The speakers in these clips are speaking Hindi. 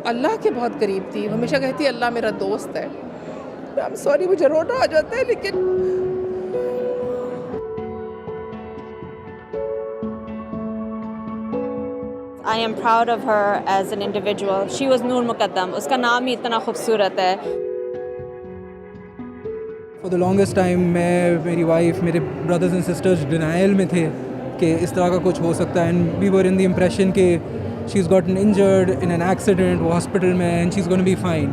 अल्लाह के बहुत करीब थी। हमेशा कहती अल्लाह मेरा दोस्त है। आई एम सॉरी, मुझे रोना आ जाता है, लेकिन I am proud of her as an individual. She was Noor Muqaddam. उसका नाम ही इतना खूबसूरत है. For the longest time मैं, मेरी वाइफ, मेरे brothers and sisters denial में थे कि इस तरह का कुछ हो सकता है, and we were in the impression कि she's gotten injured in an accident, वो hospital में and she's going to be fine.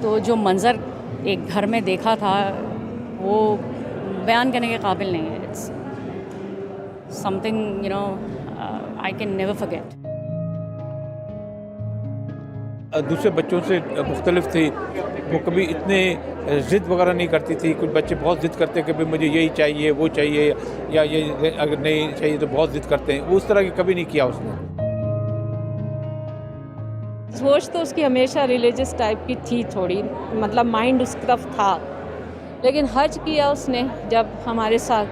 तो जो मंज़र एक घर में देखा था वो बयान करने के काबिल नहीं है. It's something, you know, I can never forget. दूसरे बच्चों से मुख्तलिफ थी। वो कभी इतने ज़िद वगैरह नहीं करती थी। कुछ बच्चे बहुत ज़िद करते हैं कि भाई मुझे यही चाहिए, वो चाहिए, या ये अगर नहीं चाहिए तो बहुत ज़िद करते हैं। वो उस तरह की कभी नहीं किया उसने। सोच तो उसकी हमेशा रिलीजियस टाइप की थी थोड़ी, मतलब माइंड उस तरफ था, लेकिन हज किया उसने जब हमारे साथ,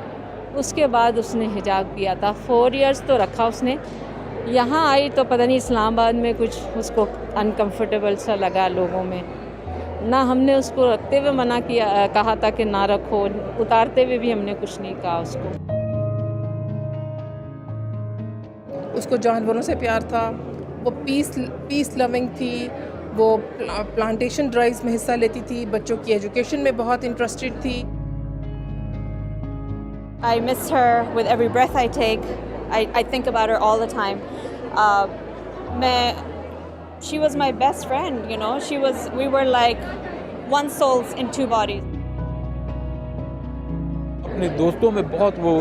उसके बाद उसने हिजाब किया था। 4 इयर्स तो रखा उसने। यहाँ आई तो पता नहीं इस्लामाबाद में कुछ उसको अनकंफर्टेबल सा लगा लोगों में, ना हमने उसको रखते हुए मना किया, कहा था कि ना रखो, उतारते हुए भी हमने कुछ नहीं कहा उसको। उसको जानवरों से प्यार था, वो पीस लविंग थी, वो प्लांटेशन ड्राइव्स में हिस्सा लेती थी, बच्चों की एजुकेशन में बहुत इंटरेस्टेड थी। I miss her with every breath I take. I think about her all the time. She was my best friend, you know. We were like one souls in two bodies. अपने दोस्तों में बहुत वो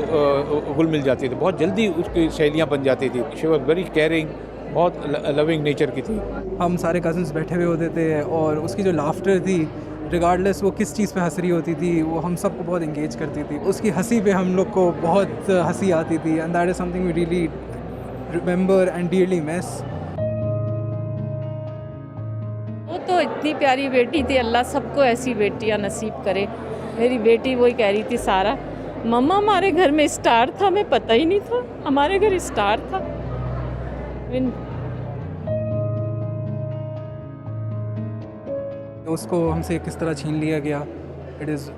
घुल मिल जाती थी, बहुत जल्दी उसकी सहेलियाँ बन जाती थी। शी वॉज वेरी केयरिंग, बहुत लविंग नेचर की थी। हम सारे कज़न्स बैठे हुए होते थे और उसकी जो लाफ्टर थी, रिगार्डलेस वो किस चीज़ पे हंस रही होती थी, वो हम सबको बहुत इंगेज करती थी। उसकी हंसी पे हम लोग को बहुत हंसी आती थी, and that is something we really remember and dearly miss. वो तो इतनी प्यारी बेटी थी, अल्लाह सबको ऐसी बेटियां नसीब करे। मेरी बेटी वही कह रही थी सारा, मम्मा हमारे घर में स्टार था, हमें पता ही नहीं था हमारे घर स्टार था। उसको हमसे किस तरह छीन लिया गया, it is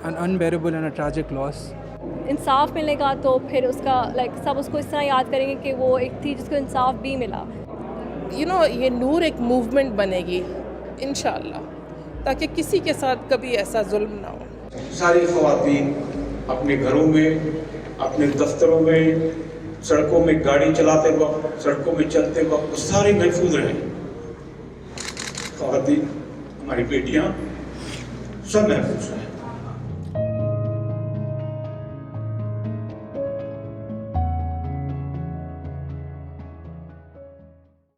an unbearable and a tragic loss. इंसाफ मिलेगा तो फिर उसका सब उसको इस तरह याद करेंगे कि वो एक थी जिसको इंसाफ भी मिला। यू नो, ये नूर एक मूवमेंट बनेगी इंशाअल्लाह, ताकि किसी के साथ कभी ऐसा जुल्म ना हो। सारी ख़वातीन अपने घरों में, अपने दफ्तरों में, सड़कों में गाड़ी चलाते वक्त, सड़कों में चलते वक्त सारे महफूज रहें। ख़वातीन, हमारी बेटियां सब महफूज हैं।